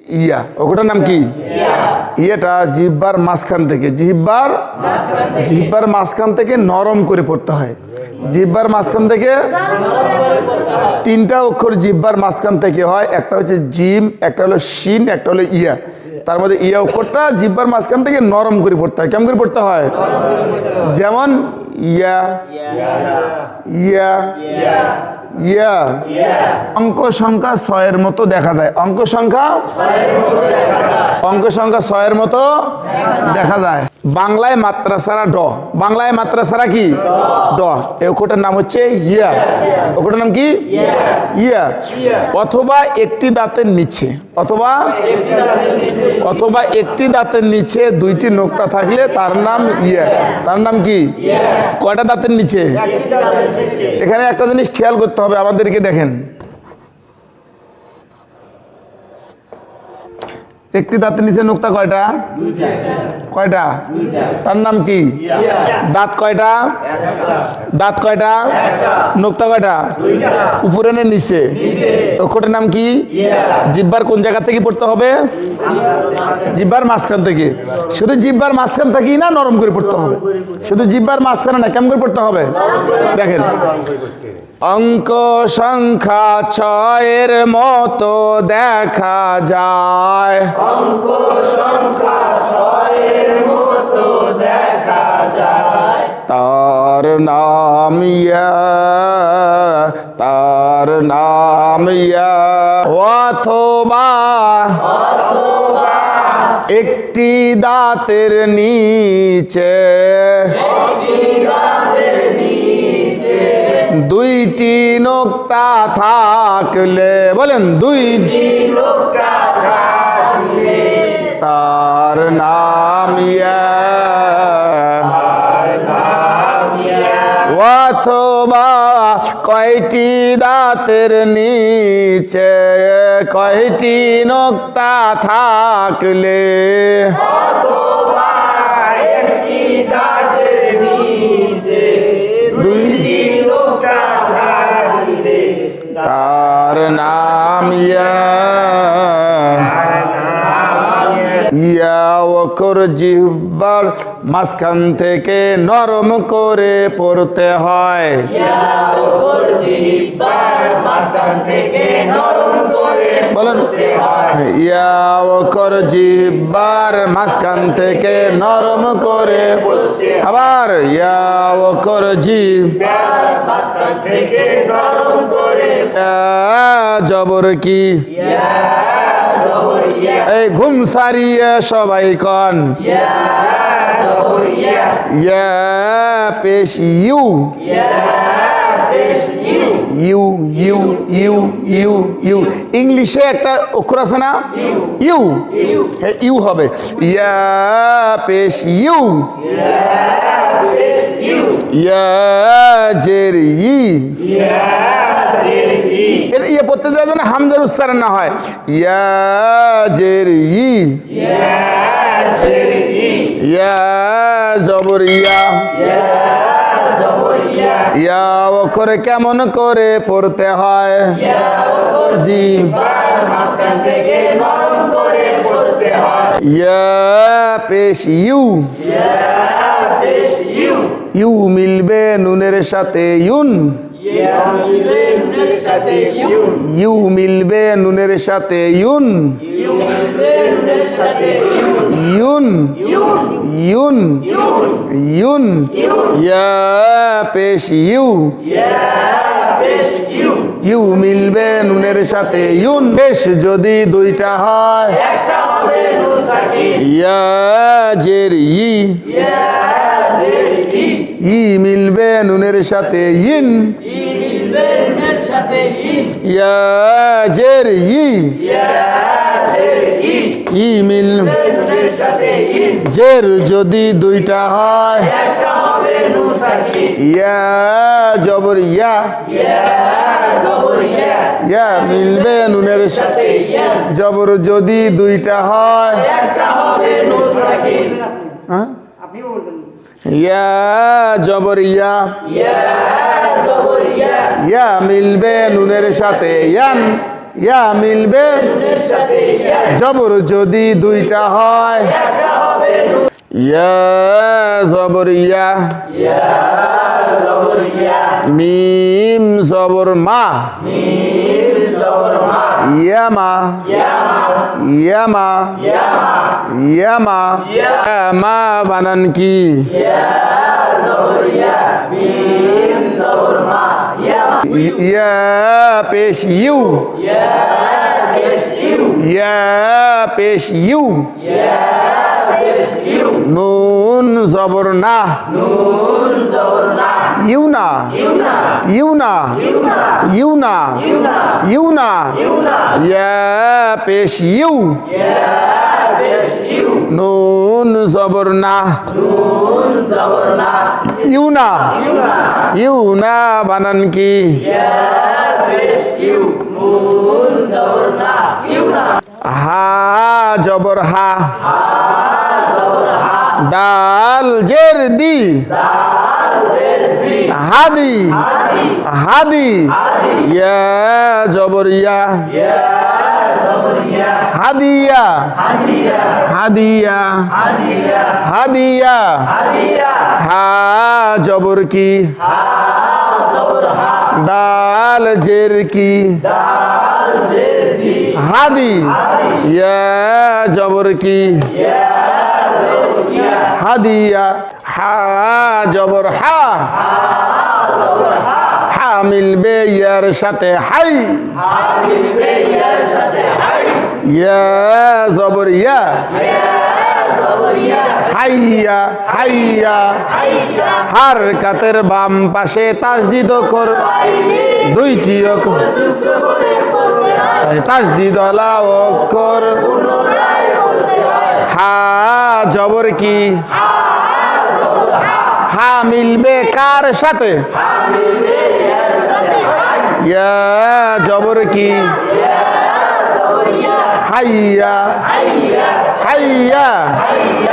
ইয়া, ওটার নাম কি? ইয়েটা জিহ্বার মাঝখান থেকে, জিহ্বার মাঝখান থেকে নরম করে পড়তে হয়। জিহ্বার মাঝখান থেকে তিনটা অক্ষর জিহ্বার মাঝখান থেকে হয়, একটা হচ্ছে জিম, একটা হলো শিন, একটা হলো ইয়া। তার মধ্যে ইয়া অক্ষরটা জিহ্বার মাঝখান থেকে নরম করে পড়তে হয়। কেমন করে পড়তে হয়? যেমন ইয়া, ইয়া, ইয়া। অঙ্ক সংখ্যা 6-এর মতো দেখা যায়। অঙ্ক সংখ্যা 6-এর মতো দেখা যায়। বাংলায় মাত্রা ছাড়া ড, বাংলায় মাত্রা ছাড়া কি? ড। এই অক্ষরটার নাম হচ্ছে ইয়া। অক্ষরটার নাম কি? ইয়া। অথবা একটি দাঁতের নিচে, অথবা একটি দাঁতের নিচে দুইটি নোক্তা থাকলে তার নাম ইয়া। তার নাম কি? কয়টা দাঁতের নিচে? এখানে একটা জিনিস খেয়াল করতে হবে আমাদেরকে। দেখেন, একটি দাঁতের নিচে নোক্তা কয়টা? কয়টা? তার নাম কি? দাঁত কয়টা? দাঁত কয়টা? নোক্তা কয়টা? উপরে না নিচে? অক্ষরটার নাম কি? জিহ্বার কোন জায়গা থেকে পড়তে হবে? জিহ্বার মাঝখান থেকে। শুধু জিহ্বার মাঝখান থেকেই না, নরম করে পড়তে হবে। শুধু জিহ্বার মাঝখানে না, কেমন করে পড়তে হবে? দেখেন, অঙ্ক সংখ্যা 6-এর মতো দেখা যায়। অঙ্ক সংখ্যা 6-এর মতো দেখা যায়। তার নাম ইয়া, তার নাম ইয়া। অথবা একটি দাঁতের নিচে, দুইটি নোক্তা থাকলে, বলেন দুইটি নোক্তা থাকলে তার নাম ইয়া। অথবা কয়টি দাঁতের নিচে কয়টি নোক্তা থাকলে, অথবা একটি দাঁতের নিচে দুইটি নোক্তা থাকলে তার নাম ইয়া। ইয়া অক্ষর জিহ্বার মাঝখান থেকে নরম করে পড়তে হয়। ইয়া অক্ষর জিহ্বার মাঝখান থেকে নরম করে পড়তে হয়। ইয়া অক্ষর জিহ্বার মাঝখান থেকে নরম করে পড়তে হয়। আবার ইয়া অক্ষর জিহ্বার মাঝখান থেকে নরম করে। জবর কি? ইয়া জবর ইয়া। এই ঘুম সারিয়ে সবাই কন ইয়া জবর ইয়া। ইয়া পেশ ইউ, ইয়া পেশ U. U U U U U. ইংলিশে একটা অক্ষর আছে না, ইউ, ইউ হবে। ইয়া পেশ ইউ, ইয়া জের ই। এর ইয়ে পড়তে যাওয়ার জন্য হামজার উচ্চারণ না হয়। ইয়া জের ই, ইয়া জবর ইয়া। ইয়া অক্ষরে কেমন করে পড়তে হয়? জি, মাঝখান থেকে নরম করে পড়তে হয়। ইয়া পেশ ইউ, ইয়া পেশ ইউ। ইউ মিলবে নুনের সাথে ইউন, ইয়া মিলবে নুনের সাথে ইউন। ইউ মিলবে নুনের সাথে ইউন, ইউ মিলবে নুনের সাথে ইউন। ইউন, ইউন ইউন, ইউন। ইউন। ইয়া পেশ ইউ, ইয়া পেশ ইউ। ইউ মিলবে নুনের সাথে ইউন। বেশ যদি দুইটা হয়, একটা হবে নুন সাকিন। ইয়া জের ই, ইয়া জের ই। ই মিলবে নুনের সাথে ইন, ই মিলবে নুনের সাথে ইন। ইয়া জের ই, ইয়া জের ই। ই মিল নুনের সাথে ইন। জের যদি দুইটা হয়, একটা হবে নুন সাকিন। ইয়া জবর ইয়া, ইয়া জবর ইয়া। ইয়া মিলবে নুনের সাথে সাথে ইয়া। জবর যদি দুইটা হয়, একটা হবে নুন সাকিন। হ্যাঁ? ইয়া জবর ইয়া, ইয়া জবর ইয়া। ইয়া মিলবে নুনের সাথে ইয়ান, ইয়া মিলবে নুনের সাথে ইয়া জবর যদি দুইটা হয় একটা হবে নুন ইয়া জবর ইয়া ইয়া জবর ইয়া মিম জবর মা মিম জবর মা ইয়ামা ইয়ামা ইয়ামা ইয়ামা ইয়ামা বানান কি ইয়া জবর ইয়া মিম জবর মা ইয়ামা ইয়া পেশ ইউ ইয়া পেশ ইউ ইয়া পেশ ইউ ইয়া পেশ ইউ নুন জবর না নুন জবর না ইউনা ইউনা ইউনা ইউনা ইউনা ইউনা ইউনা ইউনা ইয়া পেশ ইউ ইয়া পেশ ইউ নুন জবর না নুন জবর না ইউনা ইউনা ইউনা বানান কি ইয়া পেশ ইউ নুন জবর না ইউনা হা জবর হা জবর হা দাল জের দি দাল জের দি হাদি হাদি ইয়া জবর ইয়া ইয়া জবর ইয়া হাদিয়া হাদিয়া হাদিয়া হাদিয়া হাদিয়া হাদিয়া হা জবর কি জবর হা দাল জের কি দাল জের দি হাদি ইয়া জবর কি ইয়া জবর ইয়া হাদিয়া হা জবর হা জবর হা হা মিলবে ইয়ার সাথে হাই হাবিল বেয়ার সাথে হাই ইয়া জবর ইয়া ইয়া জবর ইয়া হাইয়া হাইয়া হাইয়া হার কাতের বাম পাশে তাসদিদ কর দুইটি অক্ষর যুক্ত করে পড়তে হয় তাসদিদ লা অক্ষর পুনরায় বলতে হয় হা জবর কি হা মিলবে কার সাথে হাবিল বেয়ার সাথে হাই ইয়া জবর কি জবর ইয়া হাইয়া হাইয়া হাইয়া হাইয়া